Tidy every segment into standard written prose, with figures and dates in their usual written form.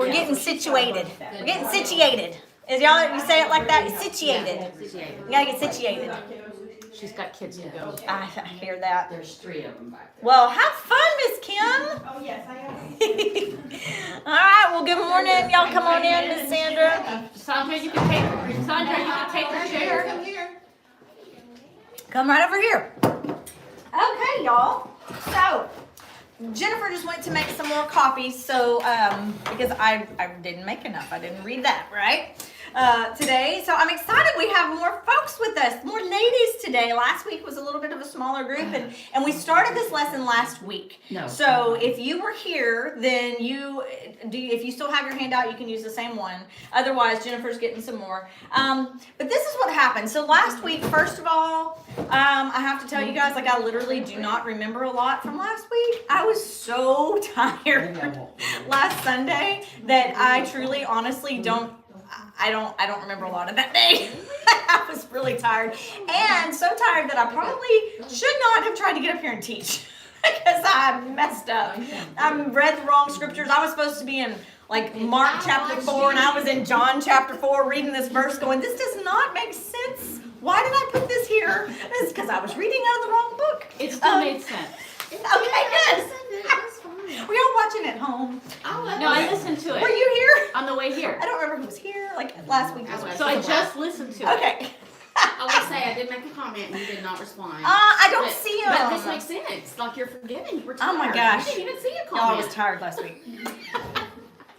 We're getting situated. We're getting situated. Is y'all, you say it like that? Situated. You gotta get situated. She's got kids to go. I hear that. There's 3 of them back there. Well, have fun, Miss Kim. Oh, yes, I am. All right, well, good morning. Y'all come on in, Miss Sandra. Sandra, you can take her chair. Come right over here. Okay, y'all. So, Jennifer just went to make some more copies, so, because I didn't make enough. I didn't read that, right? Today. So I'm excited we have more folks with us, more ladies today. Last week was a little bit of a smaller group, and we started this lesson last week. No. So if you were here, then if you still have your handout, you can use the same one. Otherwise, Jennifer's getting some more. But this is what happened. So last week, first of all, I have to tell you guys, like, I literally do not remember a lot from last week. I was so tired last Sunday that I truly, honestly I don't remember a lot of that day. I was really tired, and so tired that I probably should not have tried to get up here and teach because I messed up. I read the wrong scriptures. I was supposed to be in like Mark chapter 4, and I was in John chapter 4 reading this verse going, this does not make sense. Why did I put this here? It's because I was reading out of the wrong book. It still made sense. Okay, good. Were y'all watching at home? No, I listened to it. Were you here? On the way here. I don't remember who was here. Like last week. So I just listened to it. Okay. I will say I did make a comment and you did not respond. I don't see them. But this makes sense. Like you're forgiving. You were tired. Oh my gosh. You didn't even see a Y'all, comment. I was tired last week.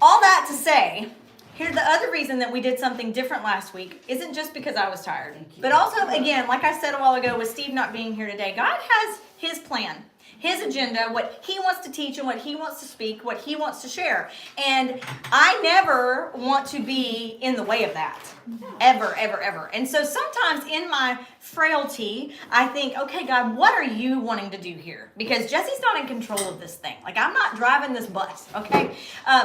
All that to say, here's the other reason that we did something different last week isn't just because I was tired, but also, again, like I said a while ago with Steve not being here today, God has his plan, his agenda, what he wants to teach and what he wants to speak, what he wants to share. And I never want to be in the way of that. Ever, ever, ever. And so sometimes in my frailty, I think, okay, God, what are you wanting to do here? Because Jesse's not in control of this thing. Like, I'm not driving this bus, okay?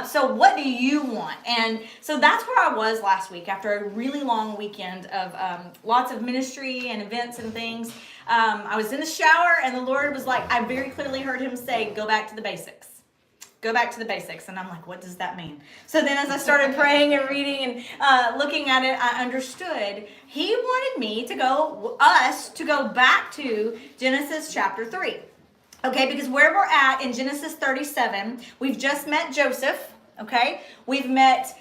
So what do you want? And so that's where I was last week after a really long weekend of lots of ministry and events and things. I was in the shower and the Lord was like, I very clearly heard him say, go back to the basics. Go back to the basics. And I'm like, what does that mean? So then as I started praying and reading and looking at it, I understood he wanted us to go back to Genesis chapter 3. Okay, because where we're at in Genesis 37, we've just met Joseph. Okay, we've met,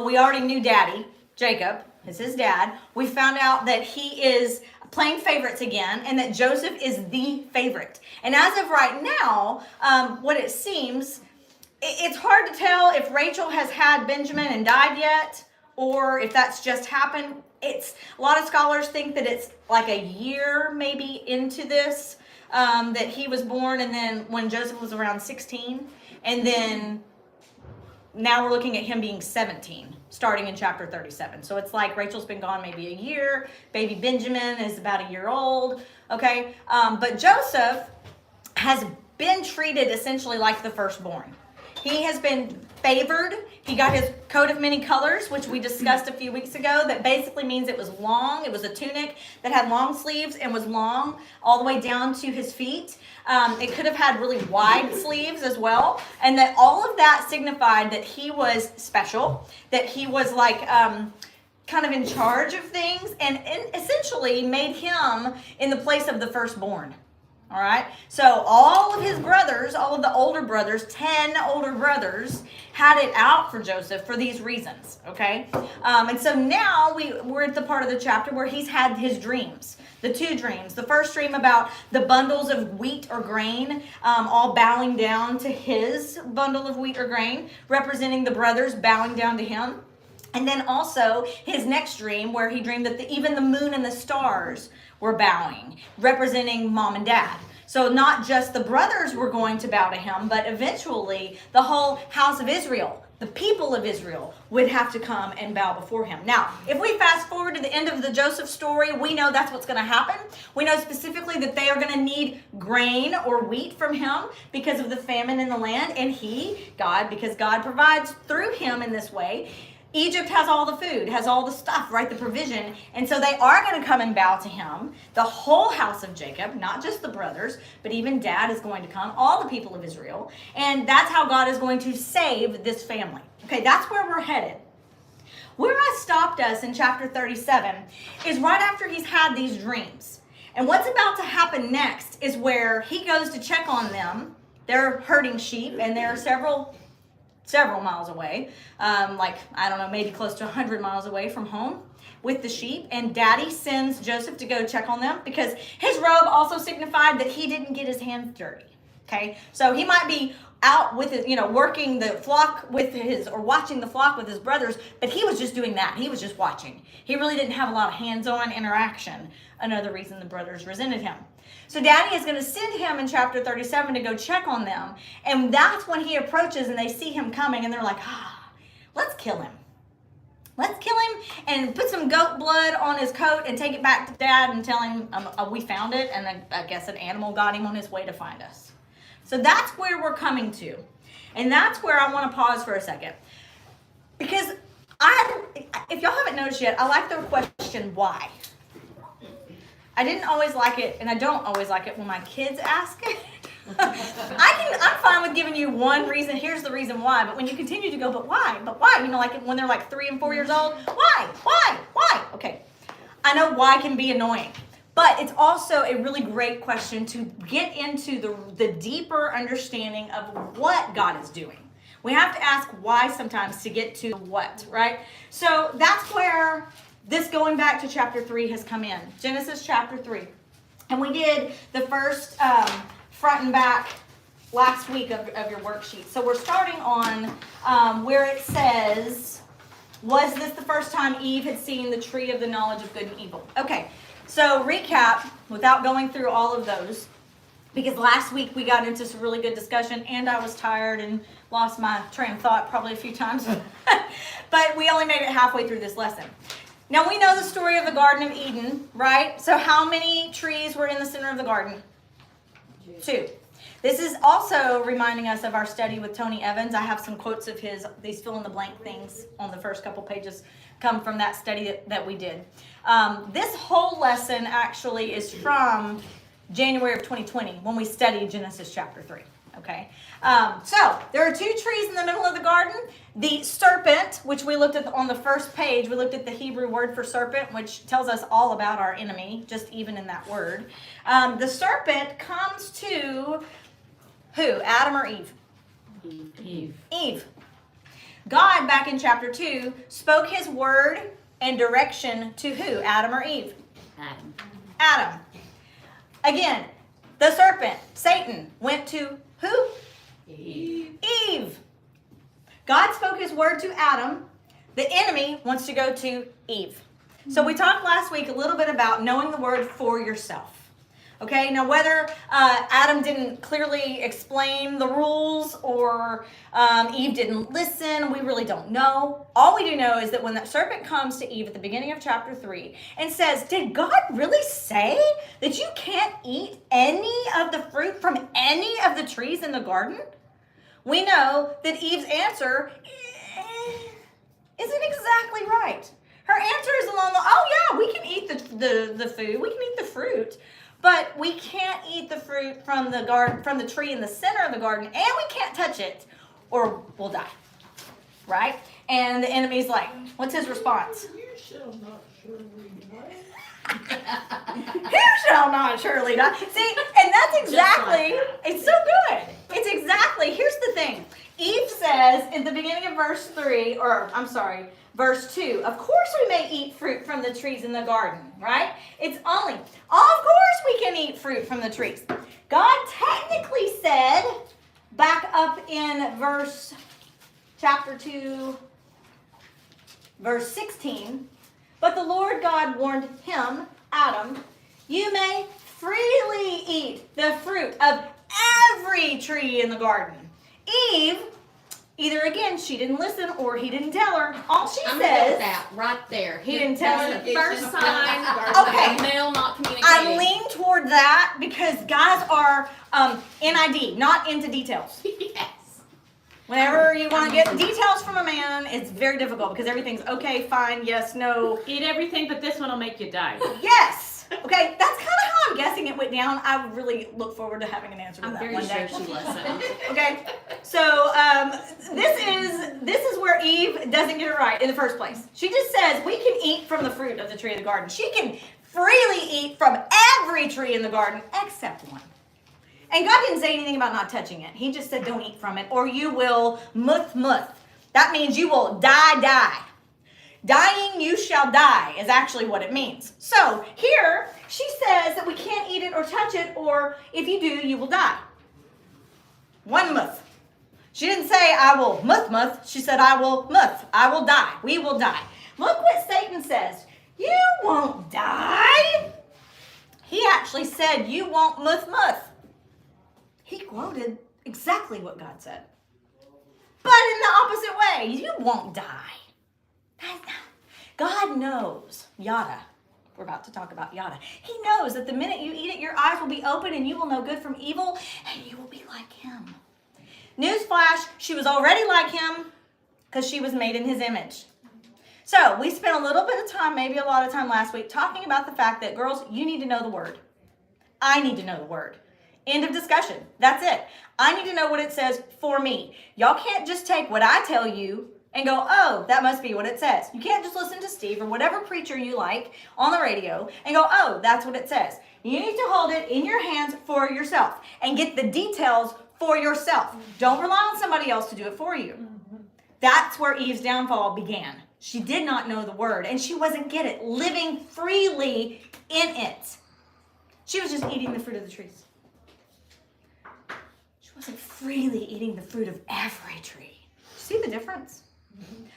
we already knew Daddy, Jacob is his dad. We found out that he is playing favorites again, and that Joseph is the favorite. And as of right now, what it seems, it's hard to tell if Rachel has had Benjamin and died yet, or if that's just happened. It's a lot of scholars think that it's like a year maybe into this, that he was born, and then when Joseph was around 16, and then now we're looking at him being 17, starting in chapter 37. So it's like Rachel's been gone maybe a year. Baby Benjamin is about a year old. Okay. But Joseph has been treated essentially like the firstborn. He has been favored. He got his coat of many colors, which we discussed a few weeks ago. That basically means it was long. It was a tunic that had long sleeves and was long all the way down to his feet. It could have had really wide sleeves as well. And that all of that signified that he was special, that he was like kind of in charge of things, and essentially made him in the place of the firstborn. All right. So all of his brothers, all of the older brothers, 10 older brothers, had it out for Joseph for these reasons. Okay. And so now we're at the part of the chapter where he's had his dreams. The two dreams. The first dream about the bundles of wheat or grain, all bowing down to his bundle of wheat or grain, representing the brothers bowing down to him. And then also his next dream where he dreamed that even the moon and the stars were bowing, representing mom and dad. So not just the brothers were going to bow to him, but eventually the whole house of Israel, the people of Israel, would have to come and bow before him. Now, if we fast forward to the end of the Joseph story, we know that's what's going to happen. We know specifically that they are going to need grain or wheat from him because of the famine in the land. And because God provides through him in this way, Egypt has all the food, has all the stuff, right? The provision. And so they are going to come and bow to him. The whole house of Jacob, not just the brothers, but even dad is going to come, all the people of Israel. And that's how God is going to save this family. Okay, that's where we're headed. Where I stopped us in chapter 37 is right after he's had these dreams. And what's about to happen next is where he goes to check on them. They're herding sheep, and they're several miles away, like, I don't know, maybe close to 100 miles away from home with the sheep. And Daddy sends Joseph to go check on them because his robe also signified that he didn't get his hands dirty. Okay, so he might be out with his, working the flock with his, or watching the flock with his brothers, but he was just doing that. He was just watching. He really didn't have a lot of hands-on interaction. Another reason the brothers resented him. So Daddy is going to send him in chapter 37 to go check on them. And that's when he approaches and they see him coming and they're like, let's kill him. Let's kill him and put some goat blood on his coat and take it back to Dad and tell him we found it, and I guess an animal got him on his way to find us. So that's where we're coming to. And that's where I want to pause for a second. Because if y'all haven't noticed yet, I like the question, why? I didn't always like it, and I don't always like it when my kids ask it. I'm fine with giving you one reason, here's the reason why, but when you continue to go, but why? Like when they're like 3 and 4 years old, why? Okay, I know why can be annoying. But it's also a really great question to get into the deeper understanding of what God is doing. We have to ask why sometimes to get to what, right? So that's where this going back to chapter 3 has come in. Genesis chapter 3. And we did the first front and back last week of your worksheet. So we're starting on where it says, was this the first time Eve had seen the tree of the knowledge of good and evil? Okay. So recap, without going through all of those, because last week we got into some really good discussion and I was tired and lost my train of thought probably a few times. But we only made it halfway through this lesson. Now we know the story of the Garden of Eden, right? So how many trees were in the center of the garden? 2. This is also reminding us of our study with Tony Evans. I have some quotes of his, these fill-in-the-blank things on the first couple pages come from that study that we did. This whole lesson actually is from January of 2020 when we studied Genesis chapter 3. Okay, so there are 2 trees in the middle of the garden. The serpent, which we looked at on the first page, we looked at the Hebrew word for serpent, which tells us all about our enemy, just even in that word. The serpent comes to who? Adam or Eve? Eve. God, back in chapter 2, spoke his word and direction to who? Adam or Eve? Adam. Again, the serpent, Satan, went to who? Eve. God spoke his word to Adam. The enemy wants to go to Eve. So we talked last week a little bit about knowing the word for yourself. Okay, now whether Adam didn't clearly explain the rules or Eve didn't listen, we really don't know. All we do know is that when that serpent comes to Eve at the beginning of chapter 3 and says, did God really say that you can't eat any of the fruit from any of the trees in the garden? We know that Eve's answer isn't exactly right. Her answer is along the, oh yeah, we can eat the food, we can eat the fruit. But we can't eat the fruit from the garden, from the tree in the center of the garden, and we can't touch it, or we'll die. Right? And the enemy's like, what's his response? You shall not surely die. You shall not surely die. See, and that's exactly, it's so good. It's exactly, here's the thing. Eve says in the beginning of verse 3, or I'm sorry, verse 2, of course we may eat fruit from the trees in the garden, right? It's only, of course we can eat fruit from the trees. God technically said, back up in chapter 2, verse 16, but the Lord God warned him, Adam, you may freely eat the fruit of every tree in the garden. Eve, either again, she didn't listen or he didn't tell her. All she I'm says, with that right there. He didn't tell her. That's the first sign Okay. of male not communicating. I lean toward that because guys are NID, not into details. Yes. Whenever you want to get details from a man, it's very difficult because everything's okay, fine, yes, no. Eat everything, but this one will make you die. Yes. Okay, that's kind of how I'm guessing it went down. I would really look forward to having an answer to I'm that very one day. sure she was. So. Okay, so this is where Eve doesn't get it right in the first place. She just says we can eat from the fruit of the tree of the garden. She can freely eat from every tree in the garden except one. And God didn't say anything about not touching it. He just said don't eat from it or you will muth. That means you will die. Dying, you shall die is actually what it means. So here, she says that we can't eat it or touch it, or if you do, you will die. One muth. She didn't say, I will muth. She said, I will muth. I will die. We will die. Look what Satan says. You won't die. He actually said, you won't muth. He quoted exactly what God said. But in the opposite way, you won't die. God knows, yada. We're about to talk about yada. He knows that the minute you eat it, your eyes will be open and you will know good from evil and you will be like him. Newsflash, she was already like him because she was made in his image. So we spent a little bit of time, maybe a lot of time last week, talking about the fact that, girls, you need to know the word. I need to know the word. End of discussion. That's it. I need to know what it says for me. Y'all can't just take what I tell you and go, oh, that must be what it says. You can't just listen to Steve or whatever preacher you like on the radio and go, oh, that's what it says. You need to hold it in your hands for yourself and get the details for yourself. Don't rely on somebody else to do it for you. That's where Eve's downfall began. She did not know the word and she wasn't living freely in it. She was just eating the fruit of the trees. She wasn't freely eating the fruit of every tree. See the difference?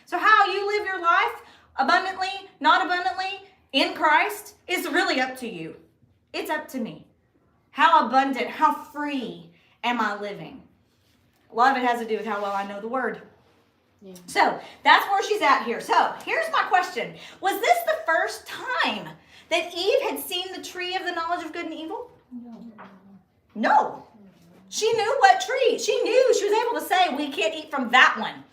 So how you live your life, abundantly, not abundantly, in Christ, is really up to you. It's up to me. How abundant, how free am I living? A lot of it has to do with how well I know the word. Yeah. So that's where she's at here. So here's my question. Was this the first time that Eve had seen the tree of the knowledge of good and evil? No. She knew what tree. She knew. She was able to say, we can't eat from that one.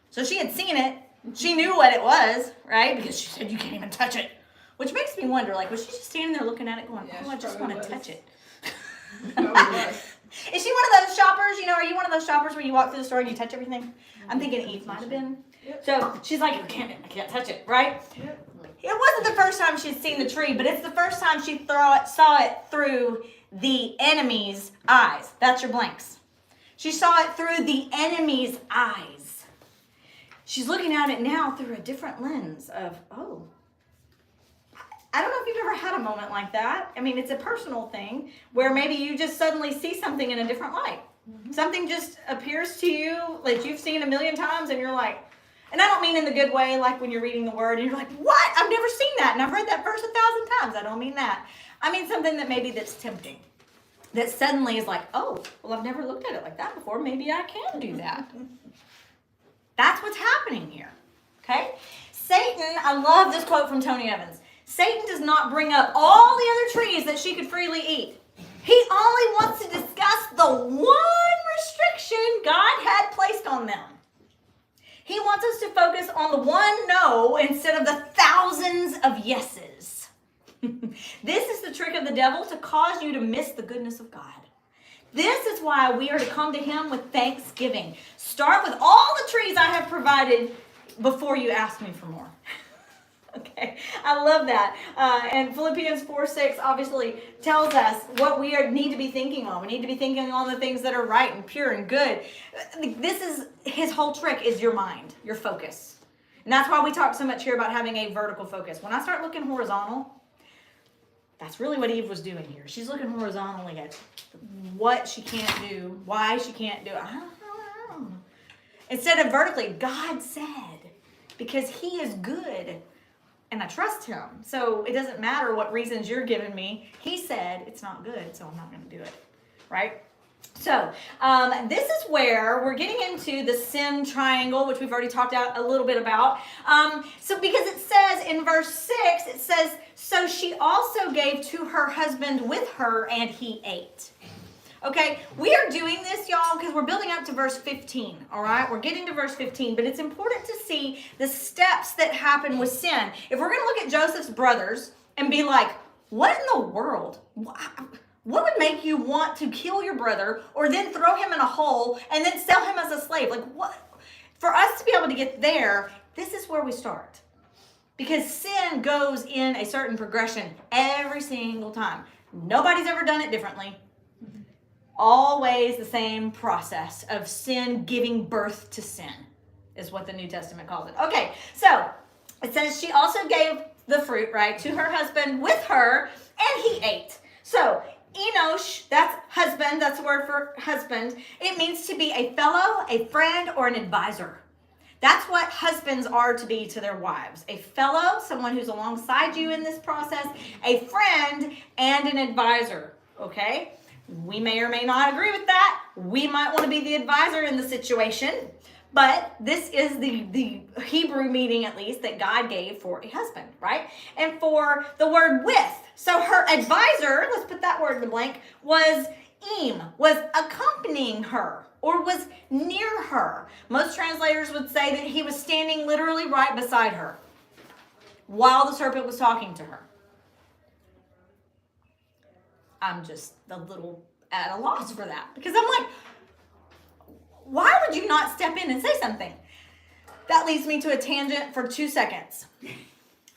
So she had seen it. She knew what it was, right? Because she said, you can't even touch it. Which makes me wonder, like, was she just standing there looking at it going, oh, I just want to touch it? Is she one of those shoppers, are you one of those shoppers where you walk through the store and you touch everything? I'm thinking Eve might have been. Yep. So she's like, I can't touch it, right? Yep. It wasn't the first time she'd seen the tree, but it's the first time she saw it through the enemy's eyes. That's your blanks. She saw it through the enemy's eyes. She's looking at it now through a different lens of, oh, I don't know if you've ever had a moment like that. I mean, it's a personal thing where maybe you just suddenly see something in a different light. Mm-hmm. Something just appears to you that you've seen a million times and you're like, and I don't mean in the good way, like when you're reading the word and you're like, what? I've never seen that. And I've read that verse 1,000 times. I don't mean that. I mean something that maybe that's tempting. That suddenly is like, oh, well, I've never looked at it like that before. Maybe I can do that. That's what's happening here, okay? Satan, I love this quote from Tony Evans. Satan does not bring up all the other trees that she could freely eat. He only wants to discuss the one restriction God had placed on them. He wants us to focus on the one no instead of the thousands of yeses. This is the trick of the devil to cause you to miss the goodness of God. This is why we are to come to him with thanksgiving. Start with all the trees I have provided before you ask me for more. Okay, I love that. And Philippians 4:6 obviously tells us what we need to be thinking on. We need to be thinking on the things that are right and pure and good. This is his whole trick is your mind, your focus. And that's why we talk so much here about having a vertical focus. When I start looking horizontal, that's really what Eve was doing here. She's looking horizontally at what she can't do, why she can't do it. I don't know. Instead of vertically, God said, because he is good and I trust him. So it doesn't matter what reasons you're giving me. He said it's not good, so I'm not going to do it. Right? So this is where we're getting into the sin triangle, which we've already talked out a little bit about. So because it says in verse 6, it says, so she also gave to her husband with her and he ate. Okay, we are doing this, y'all, because we're building up to verse 15, all right? We're getting to verse 15, but it's important to see the steps that happen with sin. If we're going to look at Joseph's brothers and be like, What in the world? What would make you want to kill your brother or then throw him in a hole and then sell him as a slave? Like what? For us to be able to get there, this is where we start. Because sin goes in a certain progression every single time. Nobody's ever done it differently. Always the same process of sin giving birth to sin is what the New Testament calls it. Okay, so it says she also gave the fruit, right, to her husband with her, and he ate. So Enosh, that's husband, that's the word for husband. It means to be a fellow, a friend, or an advisor. That's what husbands are to be to their wives. A fellow, someone who's alongside you in this process, a friend, and an advisor, okay? We may or may not agree with that. We might want to be the advisor in the situation, but this is the Hebrew meaning, at least, that God gave for a husband, right? And for the word with, so her advisor, let's put that word in the blank, was was accompanying her or was near her. Most translators would say that he was standing literally right beside her while the serpent was talking to her. I'm just a little at a loss for that because I'm like, why would you not step in and say something? That leads me to a tangent for 2 seconds.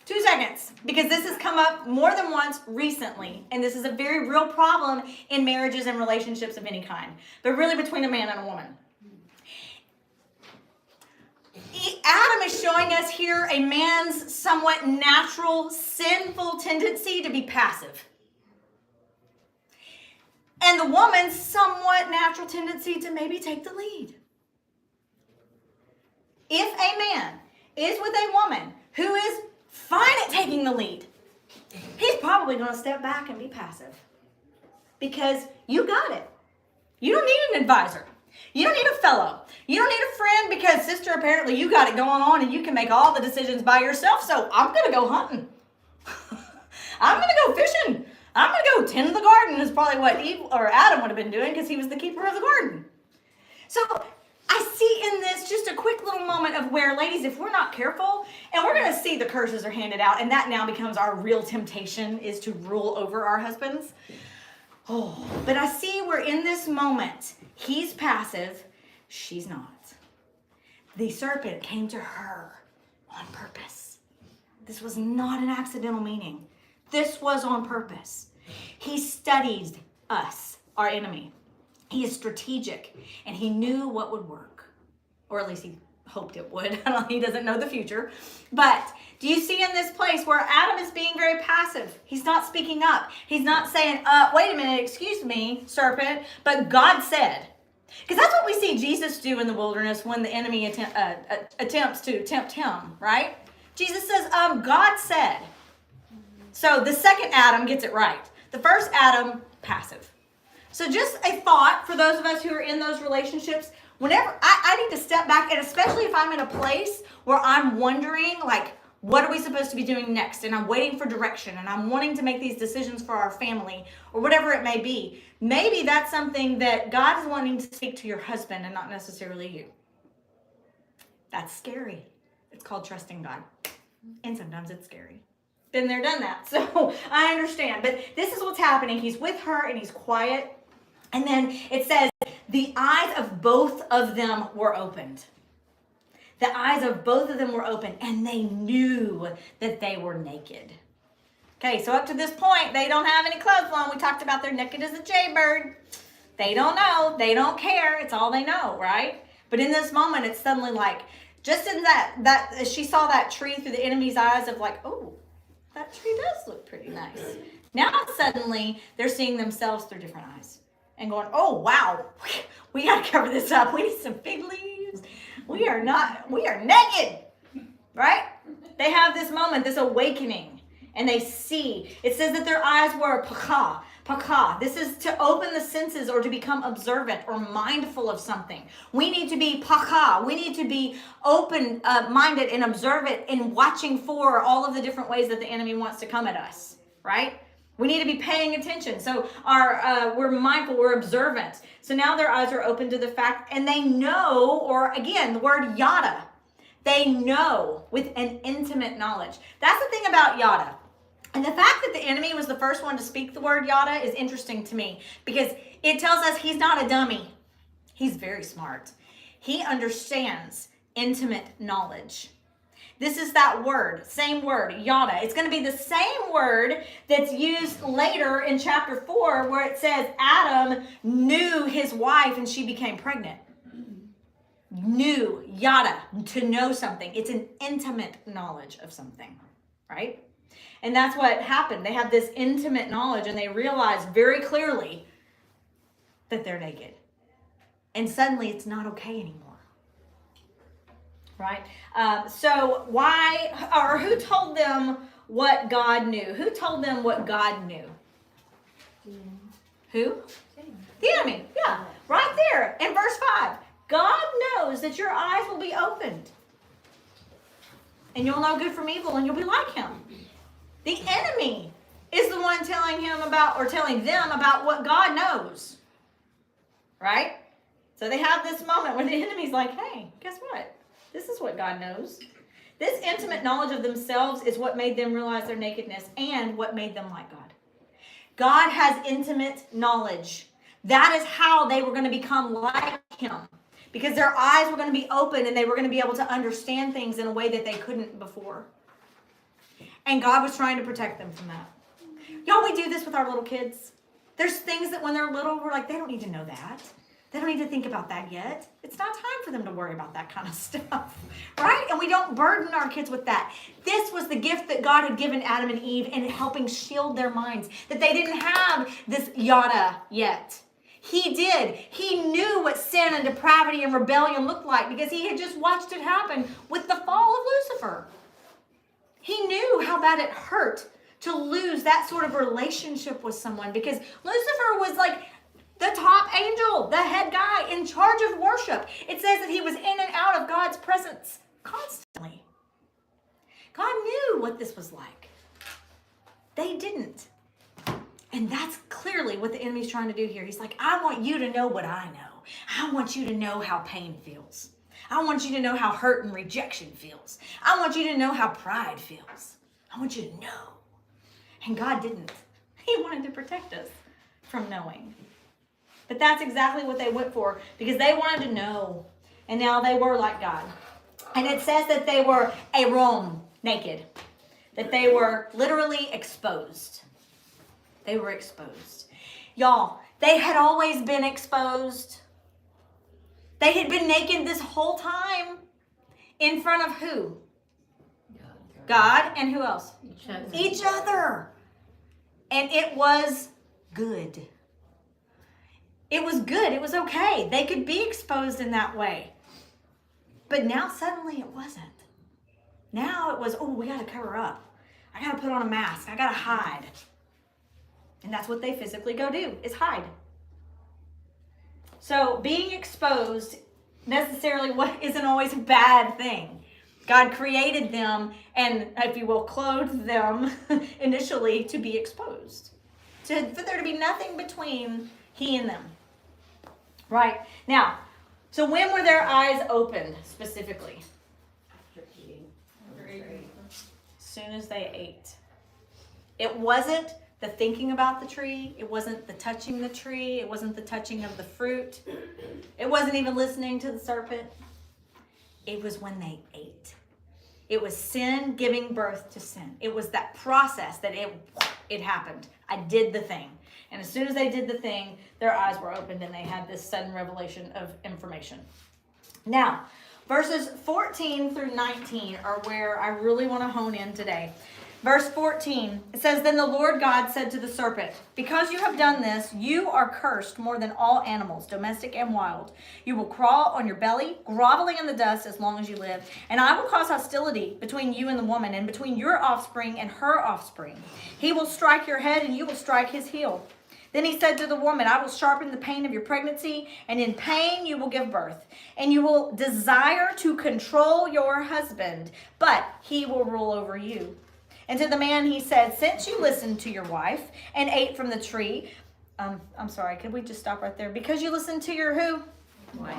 2 seconds, because this has come up more than once recently, and this is a very real problem in marriages and relationships of any kind, but really between a man and a woman. Adam is showing us here a man's somewhat natural, sinful tendency to be passive. And the woman's somewhat natural tendency to maybe take the lead. If a man is with a woman who is fine at taking the lead, he's probably going to step back and be passive. Because you got it. You don't need an advisor. You don't need a fellow. You don't need a friend because, sister, apparently you got it going on and you can make all the decisions by yourself, so I'm going to go hunting. I'm going to go fishing. I'm going to go tend the garden is probably what Eve or Adam would have been doing because he was the keeper of the garden. So I see in this just a quick little moment of where, ladies, if we're not careful, and we're going to see the curses are handed out, and that now becomes our real temptation is to rule over our husbands. Oh, but I see where in this moment, he's passive, she's not. The serpent came to her on purpose. This was not an accidental meaning. This was on purpose. He studied us, our enemy. He is strategic, and he knew what would work. Or at least he hoped it would. He doesn't know the future. But do you see in this place where Adam is being very passive? He's not speaking up. He's not saying, wait a minute, excuse me, serpent, but God said. Because that's what we see Jesus do in the wilderness when the enemy attempts to tempt him, right? Jesus says, God said. So the second Adam gets it right. The first Adam, passive. So just a thought for those of us who are in those relationships, whenever I need to step back, and especially if I'm in a place where I'm wondering, like, what are we supposed to be doing next? And I'm waiting for direction, and I'm wanting to make these decisions for our family, or whatever it may be. Maybe that's something that God is wanting to speak to your husband and not necessarily you. That's scary. It's called trusting God. And sometimes it's scary. Been there, done that. So I understand. But this is what's happening. He's with her and he's quiet. And then it says, the eyes of both of them were opened. The eyes of both of them were open, and they knew that they were naked. Okay, so up to this point, they don't have any clothes on. We talked about they're naked as a jaybird. They don't know. They don't care. It's all they know, right? But in this moment, it's suddenly like, just in that she saw that tree through the enemy's eyes of like, oh, that tree does look pretty nice. Now suddenly, they're seeing themselves through different eyes and going, oh, wow, we got to cover this up. We need some fig leaves. We are naked, right? They have this moment, this awakening, and they see. It says that their eyes were pakah. This is to open the senses or to become observant or mindful of something. We need to be pakah. We need to be open-minded and observant in watching for all of the different ways that the enemy wants to come at us, right? We need to be paying attention. So we're mindful, we're observant. So now their eyes are open to the fact, and they know, or again, the word yada. They know with an intimate knowledge. That's the thing about yada. And the fact that the enemy was the first one to speak the word yada is interesting to me because it tells us he's not a dummy. He's very smart. He understands intimate knowledge. This is that word, same word, yada. It's going to be the same word that's used later in chapter 4 where it says Adam knew his wife and she became pregnant. Knew, yada, to know something. It's an intimate knowledge of something, right? And that's what happened. They have this intimate knowledge and they realize very clearly that they're naked. And suddenly it's not okay anymore. Right? So why, or who told them what God knew? Who told them what God knew? Who? The enemy. Yeah, right there in verse 5. God knows that your eyes will be opened. And you'll know good from evil and you'll be like him. The enemy is the one telling him about, or telling them about what God knows. Right? So they have this moment where the enemy's like, hey, guess what? This is what God knows. This intimate knowledge of themselves is what made them realize their nakedness and what made them like God. God has intimate knowledge. That is how they were going to become like him. Because their eyes were going to be open and they were going to be able to understand things in a way that they couldn't before. And God was trying to protect them from that. Y'all, we do this with our little kids. There's things that when they're little, we're like, they don't need to know that. They don't need to think about that yet. It's not time for them to worry about that kind of stuff, right? And we don't burden our kids with that. This was the gift that God had given Adam and Eve in helping shield their minds, that they didn't have this yada yet. He did. He knew what sin and depravity and rebellion looked like because he had just watched it happen with the fall of Lucifer. He knew how bad it hurt to lose that sort of relationship with someone because Lucifer was like the top angel, the head guy in charge of worship. It says that he was in and out of God's presence constantly. God knew what this was like. They didn't. And that's clearly what the enemy's trying to do here. He's like, I want you to know what I know. I want you to know how pain feels. I want you to know how hurt and rejection feels. I want you to know how pride feels. I want you to know. And God didn't. He wanted to protect us from knowing. But that's exactly what they went for because they wanted to know. And now they were like God. And it says that they were arom, naked. That they were literally exposed. They were exposed. Y'all, they had always been exposed. They had been naked this whole time. In front of who? God and who else? Each other. And it was good. It was good. It was okay. They could be exposed in that way. But now suddenly it wasn't. Now it was, oh, we got to cover up. I got to put on a mask. I got to hide. And that's what they physically go do, is hide. So being exposed necessarily isn't always a bad thing. God created them and, if you will, clothed them initially to be exposed. For there to be nothing between he and them. Right. Now, so when were their eyes opened specifically? After eating. As soon as they ate. It wasn't the thinking about the tree. It wasn't the touching the tree. It wasn't the touching of the fruit. It wasn't even listening to the serpent. It was when they ate. It was sin giving birth to sin. It was that process that it happened. I did the thing. And as soon as they did the thing, their eyes were opened and they had this sudden revelation of information. Now, verses 14 through 19 are where I really want to hone in today. Verse 14, it says, Then the Lord God said to the serpent, Because you have done this, you are cursed more than all animals, domestic and wild. You will crawl on your belly, groveling in the dust as long as you live. And I will cause hostility between you and the woman, and between your offspring and her offspring. He will strike your head, and you will strike his heel. Then he said to the woman, I will sharpen the pain of your pregnancy, and in pain you will give birth. And you will desire to control your husband, but he will rule over you. And to the man he said, Since you listened to your wife and ate from the tree, I'm sorry, could we just stop right there? Because you listened to your who? Wife.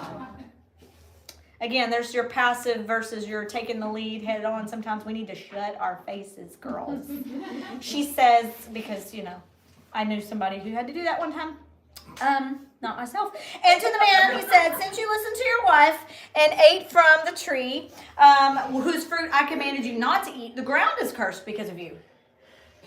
Again, there's your passive versus your taking the lead head on. Sometimes we need to shut our faces, girls. She says, because, I knew somebody who had to do that one time. Not myself. And to the man, he said, since you listened to your wife and ate from the tree, whose fruit I commanded you not to eat, the ground is cursed because of you.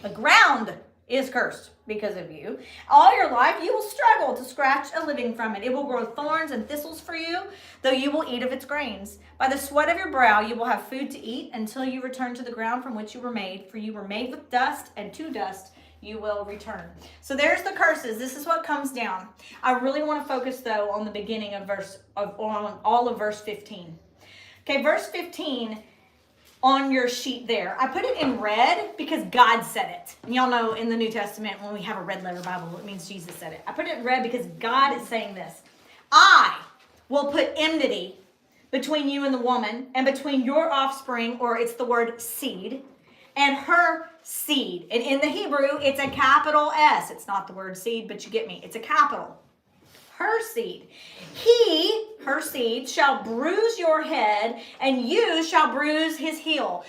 The ground is cursed because of you. All your life you will struggle to scratch a living from it. It will grow thorns and thistles for you, though you will eat of its grains. By the sweat of your brow you will have food to eat until you return to the ground from which you were made, for you were made with dust, and to dust you will return. So there's the curses. This is what comes down. I really want to focus though on the beginning of on all of verse 15. Okay, verse 15 on your sheet there. I put it in red because God said it. And y'all know in the New Testament when we have a red letter Bible, it means Jesus said it. I put it in red because God is saying this. I will put enmity between you and the woman, and between your offspring, or it's the word seed, and her seed. And in the Hebrew, it's a capital S. It's not the word seed, but you get me. It's a capital. Her seed. He, her seed, shall bruise your head, and you shall bruise his heel.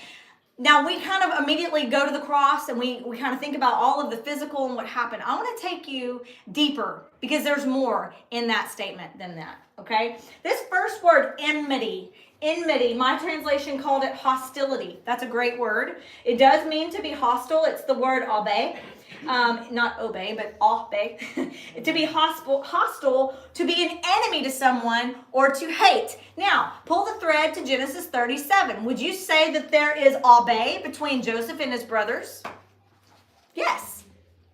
Now, we kind of immediately go to the cross, and we kind of think about all of the physical and what happened. I want to take you deeper, because there's more in that statement than that, okay? This first word, enmity, my translation called it hostility. That's a great word. It does mean to be hostile. It's the word obey. Not obey, but obey. To be hostile, to be an enemy to someone, or to hate. Now, pull the thread to Genesis 37. Would you say that there is obey between Joseph and his brothers? Yes.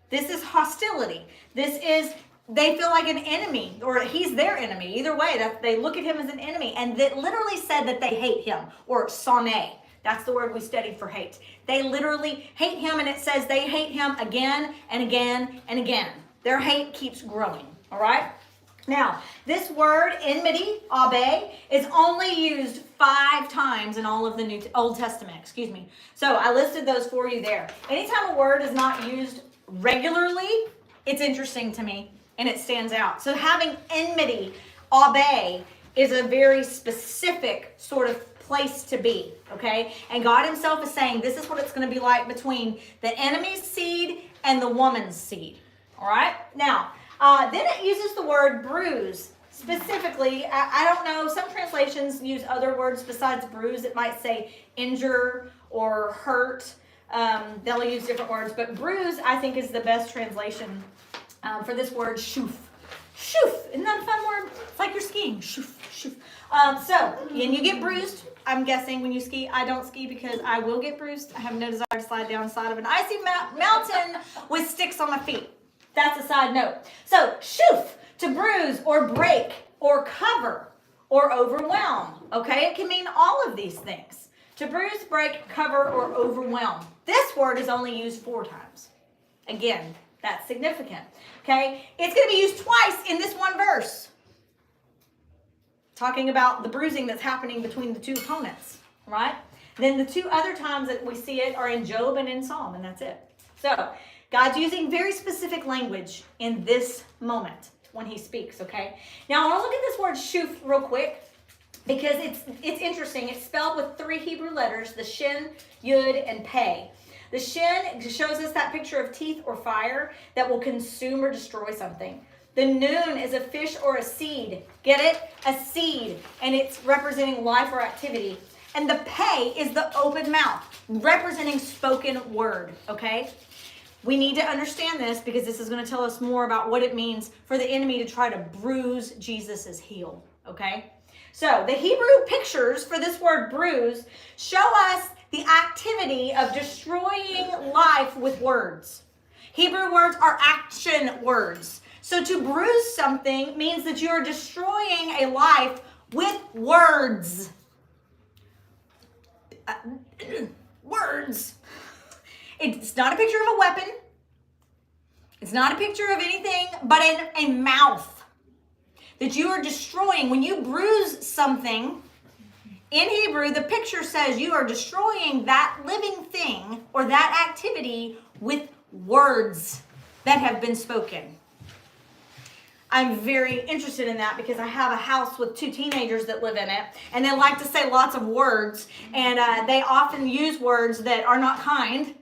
This is hostility. They feel like an enemy, or he's their enemy. Either way, that they look at him as an enemy. And it literally said that they hate him, or sonne. That's the word we studied for hate. They literally hate him, and it says they hate him again and again and again. Their hate keeps growing, all right? Now, this word, enmity, obey, is only used 5 times in all of the Old Testament, So I listed those for you there. Anytime a word is not used regularly, it's interesting to me, and it stands out. So having enmity, obey, is a very specific sort of place to be, okay? And God himself is saying this is what it's going to be like between the enemy's seed and the woman's seed, all right? Now, then it uses the word bruise. Specifically, I don't know, some translations use other words besides bruise. It might say injure or hurt. They'll use different words, but bruise, I think, is the best translation for this word, shoof. Shoof, isn't that a fun word? It's like you're skiing, shoof, shoof. And you get bruised, I'm guessing, when you ski. I don't ski because I will get bruised. I have no desire to slide down the side of an icy mountain with sticks on my feet. That's a side note. So, shoof, to bruise or break or cover or overwhelm, okay? It can mean all of these things. To bruise, break, cover, or overwhelm. This word is only used 4 times. Again, that's significant, okay? It's going to be used twice in this one verse, talking about the bruising that's happening between the 2 opponents, right? Then the 2 other times that we see it are in Job and in Psalm, and that's it. So God's using very specific language in this moment when he speaks, okay? Now I want to look at this word shuf real quick, because it's interesting. It's spelled with 3 Hebrew letters, the shin, yud, and pei. The shin shows us that picture of teeth or fire that will consume or destroy something. The noon is a fish or a seed. Get it? A seed. And it's representing life or activity. And the pei is the open mouth, representing spoken word, okay? We need to understand this because this is going to tell us more about what it means for the enemy to try to bruise Jesus's heel, okay? So the Hebrew pictures for this word bruise show us the activity of destroying life with words. Hebrew words are action words. So to bruise something means that you are destroying a life with words. Words. It's not a picture of a weapon. It's not a picture of anything but a mouth that you are destroying. When you bruise something, in Hebrew, the picture says you are destroying that living thing or that activity with words that have been spoken. I'm very interested in that because I have a house with 2 teenagers that live in it, and they like to say lots of words, and they often use words that are not kind.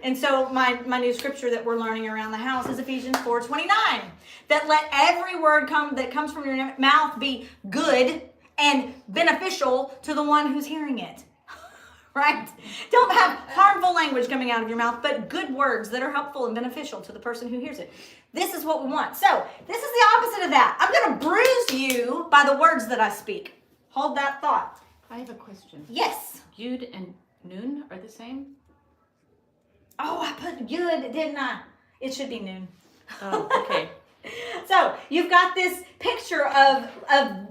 And so my new scripture that we're learning around the house is Ephesians 4:29, that let every word that comes from your mouth be good and beneficial to the one who's hearing it. Right? Don't have harmful language coming out of your mouth, but good words that are helpful and beneficial to the person who hears it. This is what we want. So, this is the opposite of that. I'm going to bruise you by the words that I speak. Hold that thought. I have a question. Yes. Yud and Nun are the same? Oh, I put good, didn't I? It should be noon. Oh, okay. So, you've got this picture of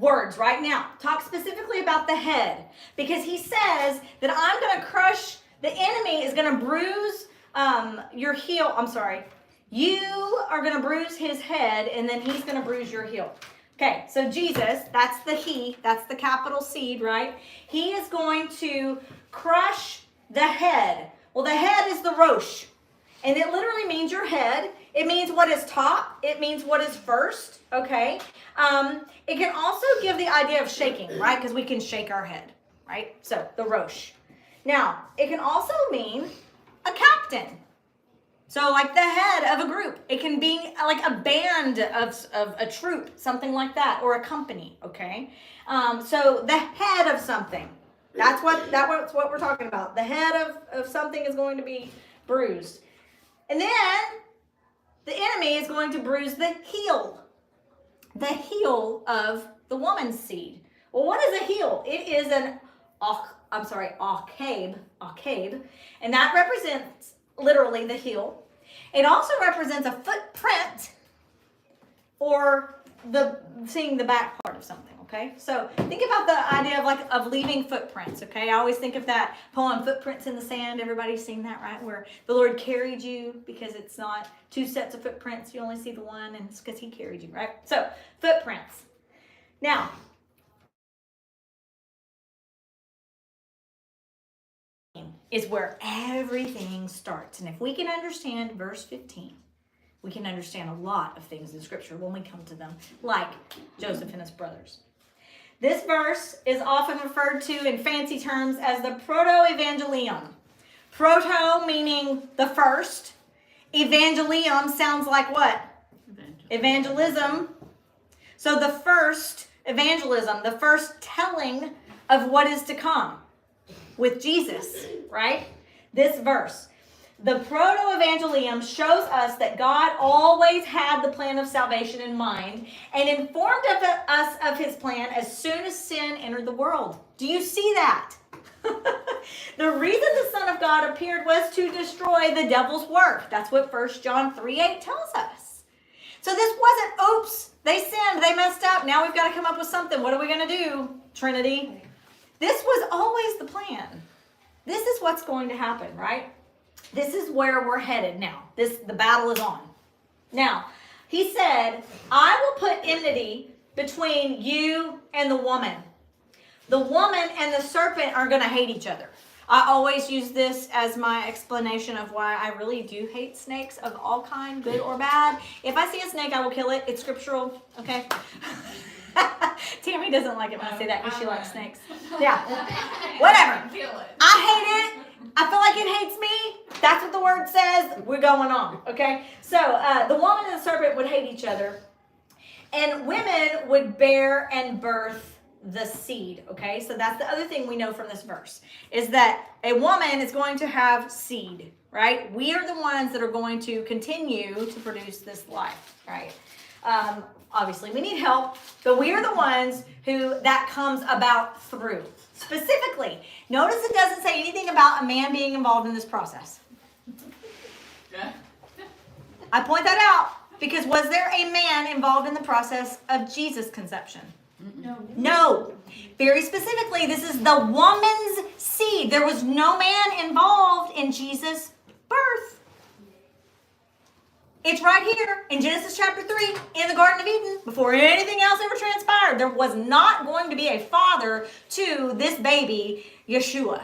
words right now. Talk specifically about the head, because he says that I'm going to crush, the enemy is going to bruise your heel. I'm sorry. You are going to bruise his head, and then he's going to bruise your heel. Okay, so Jesus, that's the he, that's the capital seed, right? He is going to crush the head. Well, the head is the Rosh, and it literally means your head. It means what is top. It means what is first, okay? It can also give the idea of shaking, right? Because we can shake our head, right? So, the Rosh. Now, it can also mean a captain. So, like the head of a group. It can be like a band of a troop, something like that, or a company, okay? So, the head of something. That's what we're talking about. The head of something is going to be bruised. And then the enemy is going to bruise the heel of the woman's seed. Well, what is a heel? It is an akab, and that represents literally the heel. It also represents a footprint or seeing the back part of something, okay? So think about the idea of leaving footprints, okay? I always think of that poem, Footprints in the Sand. Everybody's seen that, right? Where the Lord carried you, because it's not 2 sets of footprints. You only see the one, and it's because he carried you, right? So, footprints. Now, is where everything starts. And if we can understand verse 15, we can understand a lot of things in Scripture when we come to them, like Joseph and his brothers. This verse is often referred to in fancy terms as the proto-evangelium. Proto meaning the first. Evangelium sounds like what? Evangelism. So the first evangelism, the first telling of what is to come with Jesus, right? This verse. The proto-evangelium shows us that God always had the plan of salvation in mind and informed us of his plan as soon as sin entered the world. Do you see that? The reason the Son of God appeared was to destroy the devil's work. That's what 1 John 3:8 tells us. So this wasn't, oops, they sinned, they messed up, now we've got to come up with something. What are we going to do, Trinity? This was always the plan. This is what's going to happen, right? This is where we're headed now. The battle is on. Now, he said, I will put enmity between you and the woman. The woman and the serpent are going to hate each other. I always use this as my explanation of why I really do hate snakes of all kind, good or bad. If I see a snake, I will kill it. It's scriptural, okay? Tammy doesn't like it when I say that because she likes snakes. Yeah, whatever. I hate it. I feel like it hates me. That's what the word says. We're going on, okay? So the woman and the serpent would hate each other. And women would bear and birth the seed, okay? So that's the other thing we know from this verse, is that a woman is going to have seed, right? We are the ones that are going to continue to produce this life, right? Obviously, we need help, but we are the ones who that comes about through. Specifically, notice it doesn't say anything about a man being involved in this process. I point that out because was there a man involved in the process of Jesus' conception? No. Very specifically, this is the woman's seed. There was no man involved in Jesus' birth. It's right here in Genesis chapter 3 in the Garden of Eden. Before anything else ever transpired, there was not going to be a father to this baby, Yeshua.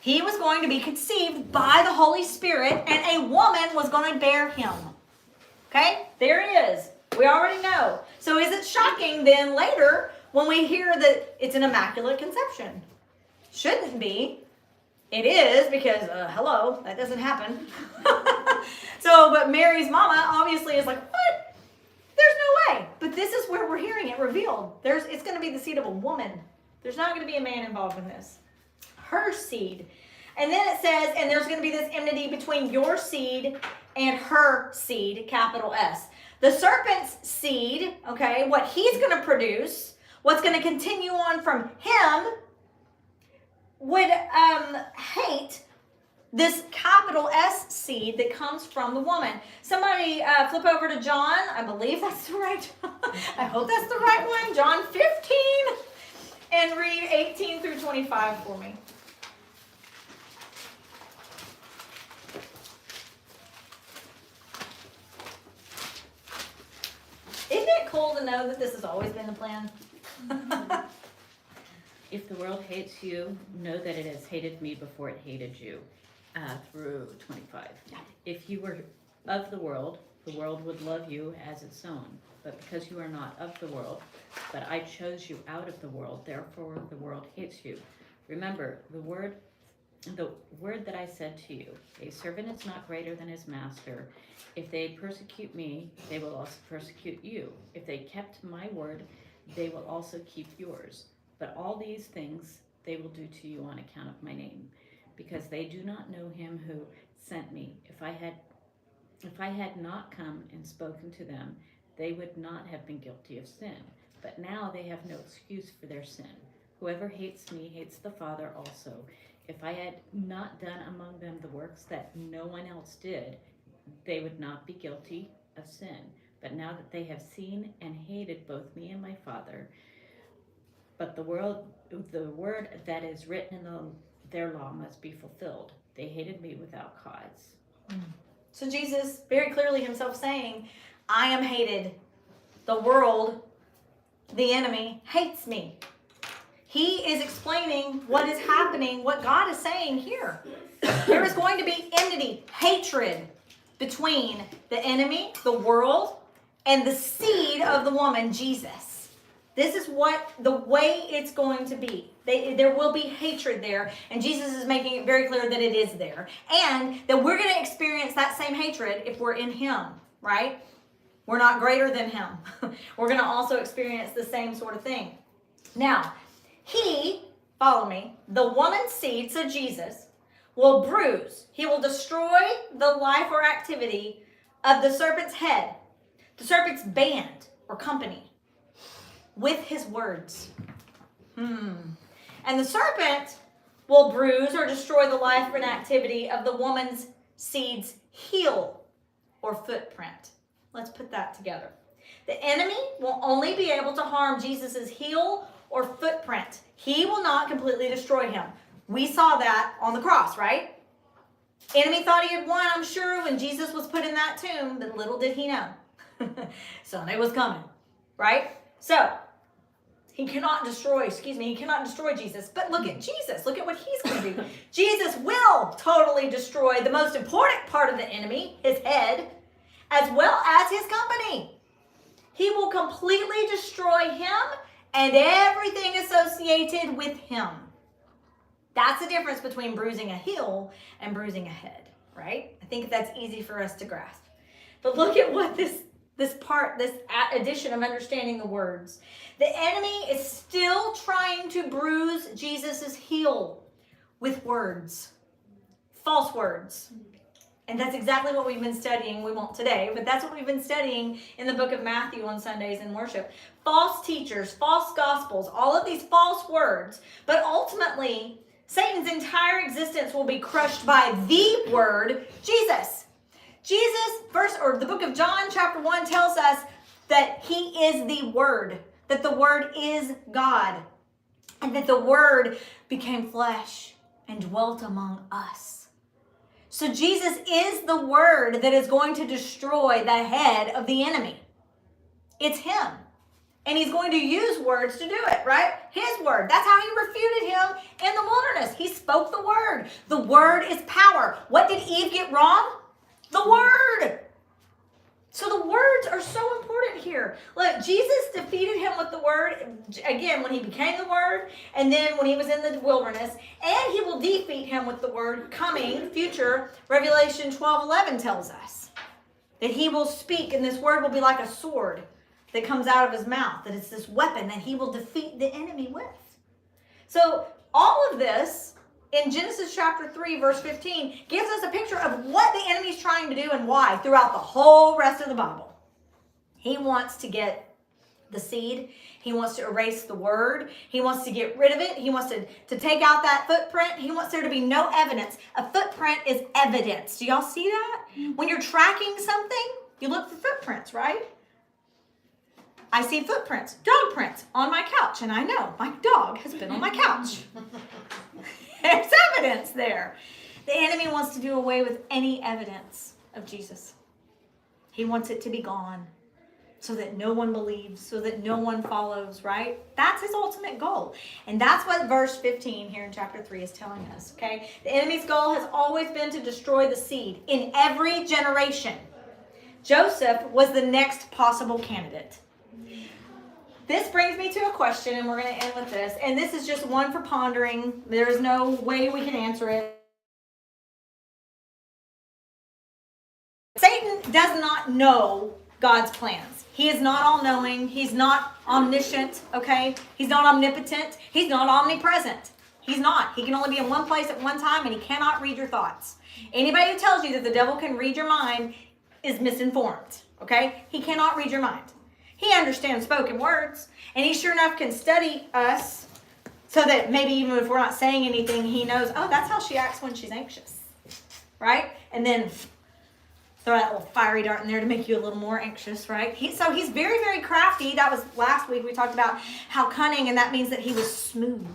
He was going to be conceived by the Holy Spirit, and a woman was going to bear him. Okay? There he is. We already know. So is it shocking then later when we hear that it's an immaculate conception? Shouldn't be. It is because, hello, that doesn't happen. So, but Mary's mama obviously is like, what? There's no way. But this is where we're hearing it revealed. It's going to be the seed of a woman. There's not going to be a man involved in this. Her seed. And then it says, and there's going to be this enmity between your seed and her seed, capital S. The serpent's seed, okay, what he's going to produce, what's going to continue on from him, would hate this capital S seed that comes from the woman. Somebody flip over to John. I believe that's the right I hope that's the right one. John 15. And read 18 through 25 for me. Isn't it cool to know that this has always been the plan? If the world hates you, know that it has hated me before it hated you. Through 25. Yeah. If you were of the world would love you as its own. But because you are not of the world, but I chose you out of the world, therefore the world hates you. Remember the word that I said to you, a servant is not greater than his master. If they persecute me, they will also persecute you. If they kept my word, they will also keep yours. But all these things they will do to you on account of my name, because they do not know him who sent me. If I had not come and spoken to them, they would not have been guilty of sin. But now they have no excuse for their sin. Whoever hates me hates the Father also. If I had not done among them the works that no one else did, they would not be guilty of sin. But now that they have seen and hated both me and my Father, but the word that is written in their law must be fulfilled. They hated me without cause. So Jesus very clearly himself saying, I am hated. The world, the enemy, hates me. He is explaining what is happening, what God is saying here. There is going to be enmity, hatred between the enemy, the world, and the seed of the woman, Jesus. This is the way it's going to be. There will be hatred there, and Jesus is making it very clear that it is there. And that we're going to experience that same hatred if we're in him, right? We're not greater than him. We're going to also experience the same sort of thing. Now, follow me, the woman's seed, so Jesus, will bruise. He will destroy the life or activity of the serpent's head, the serpent's band or company, with his words. And the serpent will bruise or destroy the life and activity of the woman's seed's heel or footprint. Let's put that together. The enemy will only be able to harm Jesus' heel or footprint. He will not completely destroy him. We saw that on the cross, right? Enemy thought he had won, I'm sure, when Jesus was put in that tomb, but little did he know. Sunday was coming, right? So, he cannot destroy Jesus. But look at Jesus. Look at what he's going to do. Jesus will totally destroy the most important part of the enemy, his head, as well as his company. He will completely destroy him and everything associated with him. That's the difference between bruising a heel and bruising a head, right? I think that's easy for us to grasp. But look at what this addition of understanding the words. The enemy is still trying to bruise Jesus' heel with words, false words. And that's exactly what we've been studying. We won't today, but that's what we've been studying in the book of Matthew on Sundays in worship. False teachers, false gospels, all of these false words. But ultimately, Satan's entire existence will be crushed by the word, Jesus. Jesus, the book of John chapter 1 tells us that he is the Word, that the Word is God, and that the Word became flesh and dwelt among us. So Jesus is the Word that is going to destroy the head of the enemy. It's him. And he's going to use words to do it, right? His word. That's how he refuted him in the wilderness. He spoke the word. The word is power. What did Eve get wrong? The word. So the words are so important here. Look, Jesus defeated him with the word, again, when he became the word, and then when he was in the wilderness, and he will defeat him with the word coming, future. Revelation 12:11 tells us that he will speak, and this word will be like a sword that comes out of his mouth, that it's this weapon that he will defeat the enemy with. So all of this in Genesis chapter 3, verse 15, gives us a picture of what the enemy's trying to do and why throughout the whole rest of the Bible. He wants to get the seed. He wants to erase the word. He wants to get rid of it. He wants to take out that footprint. He wants there to be no evidence. A footprint is evidence. Do y'all see that? When you're tracking something, you look for footprints, right? I see footprints, dog prints on my couch, and I know my dog has been on my couch. There's evidence there. The enemy wants to do away with any evidence of Jesus. He wants it to be gone so that no one believes, so that no one follows, right? That's his ultimate goal. And that's what verse 15 here in chapter 3 is telling us, okay? The enemy's goal has always been to destroy the seed in every generation. Joseph was the next possible candidate. This brings me to a question, and we're going to end with this. And this is just one for pondering. There is no way we can answer it. Satan does not know God's plans. He is not all-knowing. He's not omniscient, okay? He's not omnipotent. He's not omnipresent. He's not. He can only be in one place at one time, and he cannot read your thoughts. Anybody who tells you that the devil can read your mind is misinformed, okay? He cannot read your mind. He understands spoken words, and he sure enough can study us so that maybe even if we're not saying anything, he knows, oh, that's how she acts when she's anxious, right? And then throw that little fiery dart in there to make you a little more anxious, right? So he's very, very crafty. That was last week. We talked about how cunning, and that means that he was smooth,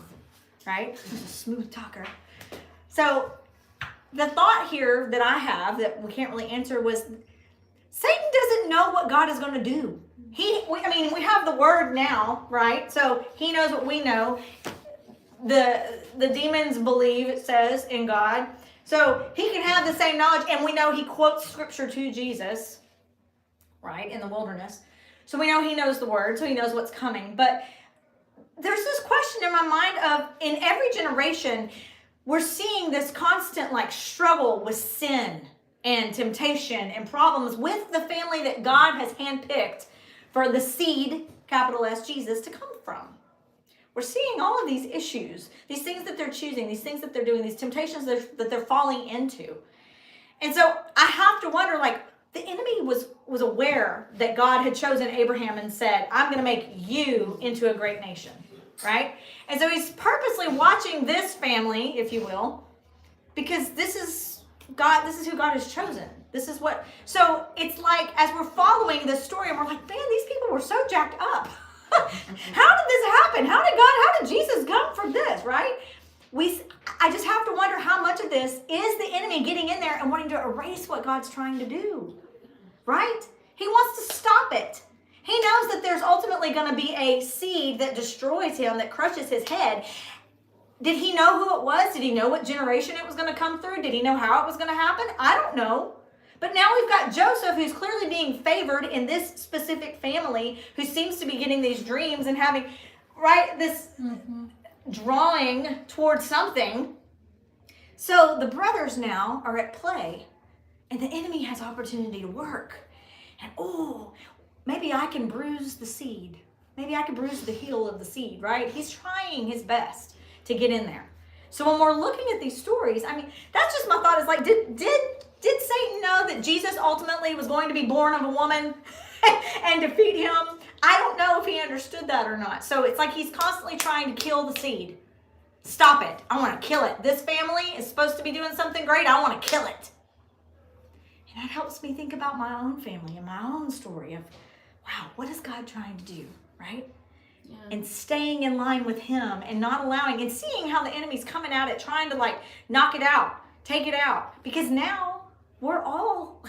right? He was a smooth talker. So the thought here that I have that we can't really answer was Satan doesn't know what God is going to do. We have the word now, right? So he knows what we know. The demons believe, it says, in God. So he can have the same knowledge, and we know he quotes scripture to Jesus, right, in the wilderness. So we know he knows the word, so he knows what's coming. But there's this question in my mind of, in every generation, we're seeing this constant struggle with sin and temptation and problems with the family that God has handpicked for the seed, capital S, Jesus, to come from. We're seeing all of these issues, these things that they're choosing, these things that they're doing, these temptations that they're falling into. And so I have to wonder, the enemy was aware that God had chosen Abraham and said, I'm going to make you into a great nation, right? And so he's purposely watching this family, if you will, because this is who God has chosen. This is what, so it's like, as we're following this story, and we're like, man, these people were so jacked up. How did this happen? How did Jesus come from this, right? I just have to wonder how much of this is the enemy getting in there and wanting to erase what God's trying to do, right? He wants to stop it. He knows that there's ultimately going to be a seed that destroys him, that crushes his head. Did he know who it was? Did he know what generation it was going to come through? Did he know how it was going to happen? I don't know. But now we've got Joseph, who's clearly being favored in this specific family, who seems to be getting these dreams and having, right, this drawing towards something. So the brothers now are at play, and the enemy has opportunity to work. And, maybe I can bruise the seed. Maybe I can bruise the heel of the seed, right? He's trying his best to get in there. So when we're looking at these stories, that's just my thought, is did Satan know that Jesus ultimately was going to be born of a woman and defeat him? I don't know if he understood that or not. So it's like he's constantly trying to kill the seed. Stop it. I want to kill it. This family is supposed to be doing something great. I want to kill it. And that helps me think about my own family and my own story of, wow, what is God trying to do, right? Yeah. And staying in line with him and not allowing, and seeing how the enemy's coming at it, trying to knock it out, take it out. Because now we're all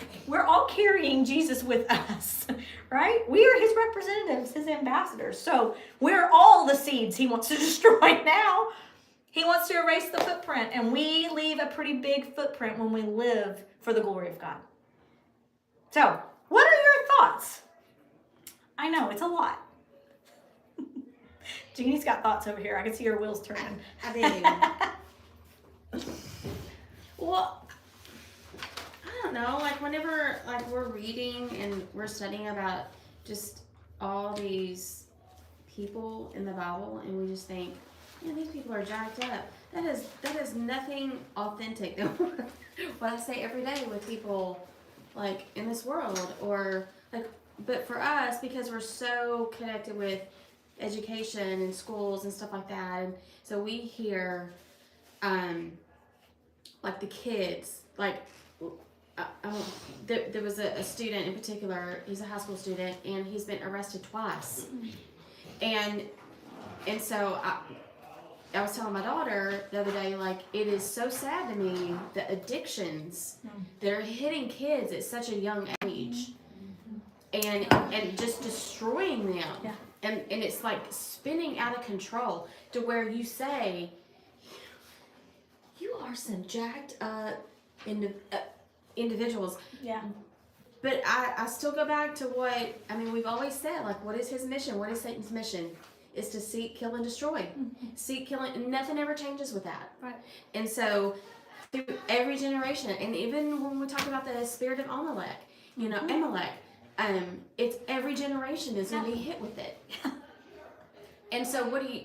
carrying Jesus with us, right? We are his representatives, his ambassadors. So we're all the seeds he wants to destroy now. He wants to erase the footprint, and we leave a pretty big footprint when we live for the glory of God. So what are your thoughts. I know, it's a lot. Jeannie's got thoughts over here. I can see her wheels turning. I do. Well, I don't know. Like whenever we're reading and we're studying about just all these people in the Bible, and we just think, man, these people are jacked up. That is nothing authentic than what I say every day with people like in this world, or like. But for us, because we're so connected with education and schools and stuff like that, and so we hear like the kids, like there was a student in particular. He's a high school student, and he's been arrested twice, and so I was telling my daughter the other day, like, it is so sad to me, the addictions that are hitting kids at such a young age, and just destroying them. Yeah. And it's like spinning out of control to where you say, you are some jacked up individuals. Yeah. But I still go back to what, I mean, we've always said, like, what is his mission? What is Satan's mission? Is to seek, kill, and destroy. Seek, kill, and nothing ever changes with that. Right. And so, through every generation, and even when we talk about the spirit of Amalek, Amalek, it's every generation is going to be hit with it. And so, what do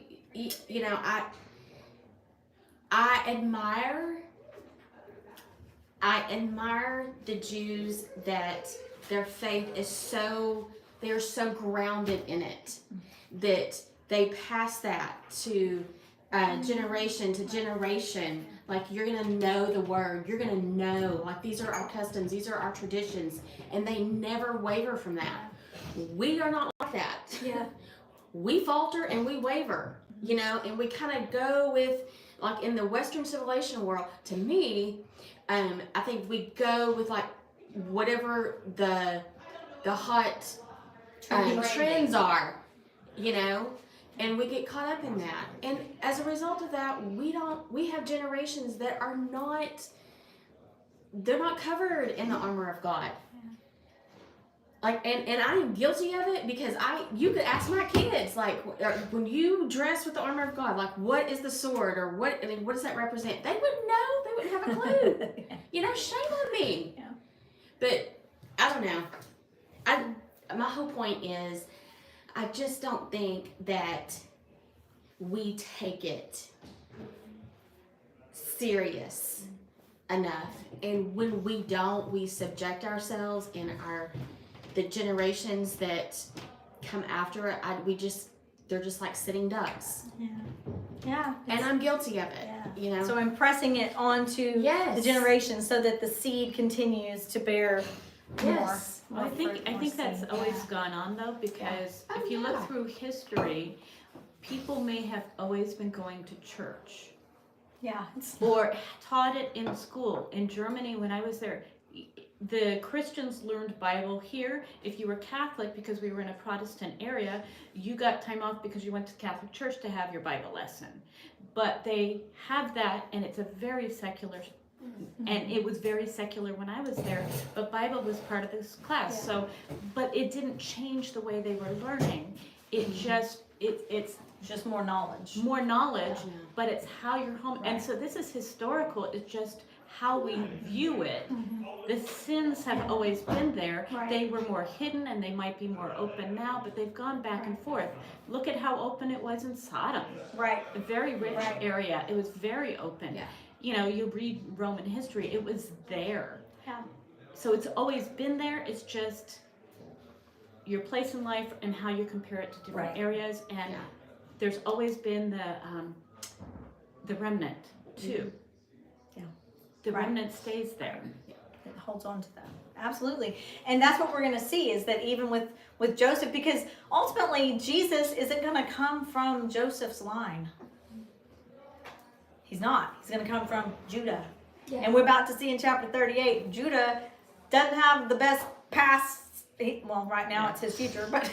I admire the Jews that their faith is they are so grounded in it that they pass that to generation to generation. Like, you're going to know the word. You're going to know, like, these are our customs. These are our traditions. And they never waver from that. We are not like that. Yeah. We falter and we waver, and we kind of go with, like, in the Western civilization world, to me, I think we go with, like, whatever the hot trends are, and we get caught up in that. And as a result of that, we have generations that are they're not covered in the armor of God. Like, and I am guilty of it, because you could ask my kids, like, when you dress with the armor of God, like, what is the sword, or what does that represent? They wouldn't know. They wouldn't have a clue. Shame on me. Yeah. But I don't know. My whole point is, I just don't think that we take it serious enough. And when we don't, we subject ourselves and the generations that come after it, they're just like sitting ducks. Yeah. Yeah. And I'm guilty of it. Yeah. So impressing it onto the generation so that the seed continues to bear more. Well, I think that's always gone on, though, because if you look through history, people may have always been going to church. Yeah. Or taught it in school. In Germany, when I was there, the Christians learned Bible here. If you were Catholic, because we were in a Protestant area, you got time off because you went to Catholic church to have your Bible lesson. But they have that, and it's a very secular, and it was very secular when I was there, but Bible was part of this class. Yeah. So, but it didn't change the way they were learning. It just, it's just more knowledge. More knowledge, but it's how you're home. Right. And so this is historical. It's just how we view it. The sins have always been there. Right. They were more hidden, and they might be more open now, but they've gone back and forth. Look at how open it was in Sodom. Right. A very rich area. It was very open. Yeah. You read Roman history, it was there. Yeah. So it's always been there. It's just your place in life and how you compare it to different areas. And there's always been the remnant too. Yeah. The remnant stays there. It holds on to that. Absolutely. And that's what we're going to see, is that even with Joseph, because ultimately Jesus isn't going to come from Joseph's line. He's not. He's going to come from Judah. Yeah. And we're about to see in chapter 38, Judah doesn't have the best past. Well, right now it's his future, but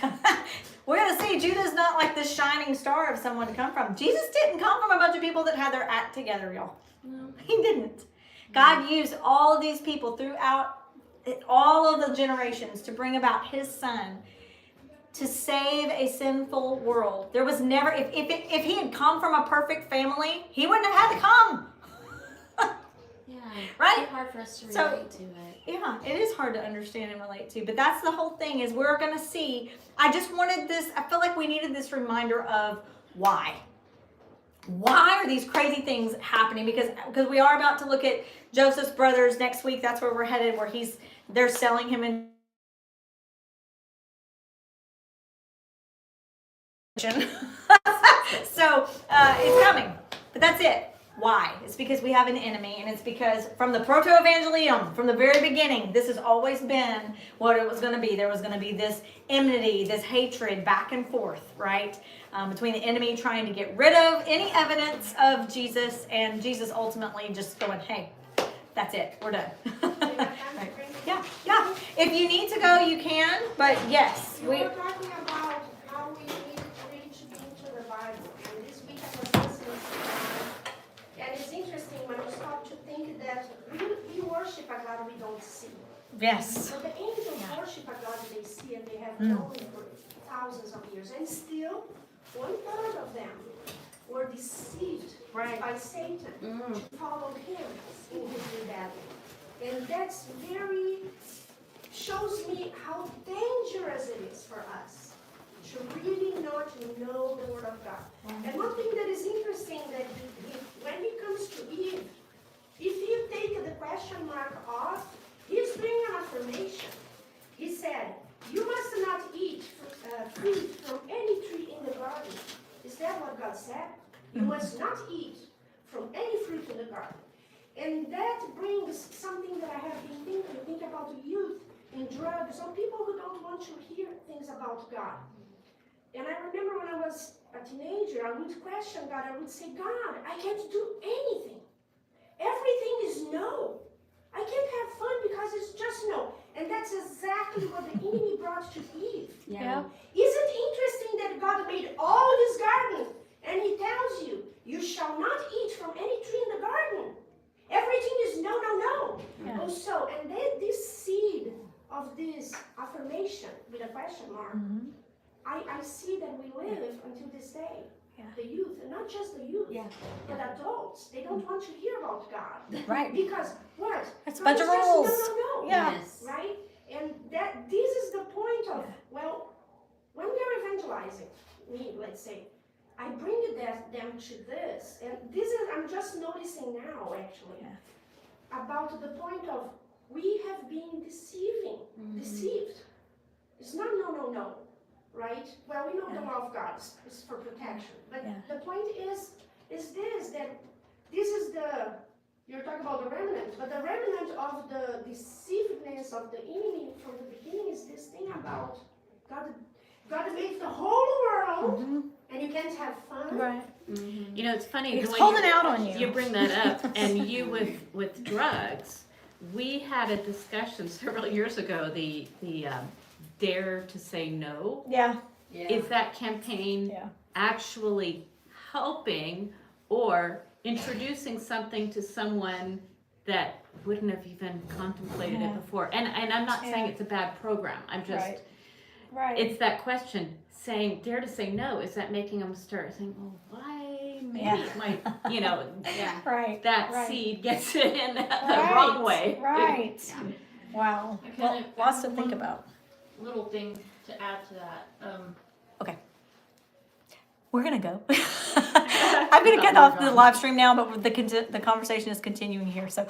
we're going to see Judah's not like this shining star of someone to come from. Jesus didn't come from a bunch of people that had their act together, y'all. No. He didn't. God used all of these people throughout all of the generations to bring about his son to save a sinful world. There was never, if he had come from a perfect family, he wouldn't have had to come. Yeah. Right? It's hard for us to So- relate to it. Yeah, it is hard to understand and relate to, but that's the whole thing is we're going to see. I just wanted this, I feel like we needed this reminder of why. Why are these crazy things happening? Because we are about to look at Joseph's brothers next week. That's where we're headed, where they're selling him in. So it's coming, but that's it. Why? It's because we have an enemy, and it's because from the proto-evangelium, from the very beginning, this has always been what it was going to be. There was going to be this enmity, this hatred back and forth, right? Between the enemy trying to get rid of any evidence of Jesus, and Jesus ultimately just going, hey, that's it, we're done. Right. Yeah. If you need to go, you can, but yes, We were talking about how we need to reach into the Bible. And this week I was listening to God. And it's interesting when we start to think that we worship a God we don't see. yes, So the angels worship a God they see and they have known for thousands of years. And still, 1/3 of them were deceived right. by Satan to follow him in his rebellion. And that's shows me how dangerous it is for us to really not know the Word of God. And one thing that is interesting that when it comes to Eve, if you take the question mark off, he's bringing an affirmation. He said, you must not eat fruit from any tree in the garden. Is that what God said? You must not eat from any fruit in the garden. And that brings something that I have been thinking. Think about youth and drugs, or people who don't want to hear things about God. And I remember when I was a teenager, I would question God. I would say, God, I can't do anything. Everything is no. I can't have fun because it's just no. And that's exactly what the enemy brought to Eve. Yeah. Isn't it interesting that God made all this garden and he tells you, you shall not eat from any tree in the garden. Everything is no, no, no. Yeah. Also, and then this seed of this affirmation with a question mark, I see that we live until this day. Yeah. The youth, and not just the youth, but adults, they don't want to hear about God. Right. Because what? It's a God bunch is of just rules. No, no, no. Yeah. Yes. Right? And this is the point of, well, when we are evangelizing, let's say, I bring them to this, and I'm just noticing now, actually, about the point of we have been deceived. It's not no, right? Well, we know the law of God is for protection, but the point is this, that this is you're talking about the remnant, but the remnant of the deceivedness of the enemy from the beginning is this thing about God made the whole world, and you can't have fun. Right. You know, it's funny. He's the way holding out on you. You bring that up, and you with drugs. We had a discussion several years ago. The Dare to Say No. Yeah. Is that campaign actually helping or introducing something to someone that wouldn't have even contemplated it before? And I'm not saying it's a bad program. I'm just. Right. It's that question, saying, dare to say no, is that making them start saying, well, why maybe it might, Right. that seed gets it in the wrong way. Right. Wow. Okay, Well, I lots to have think one about. little thing to add to that. Okay. We're going to go. I'm going to cut off the live stream now, but the conversation is continuing here. So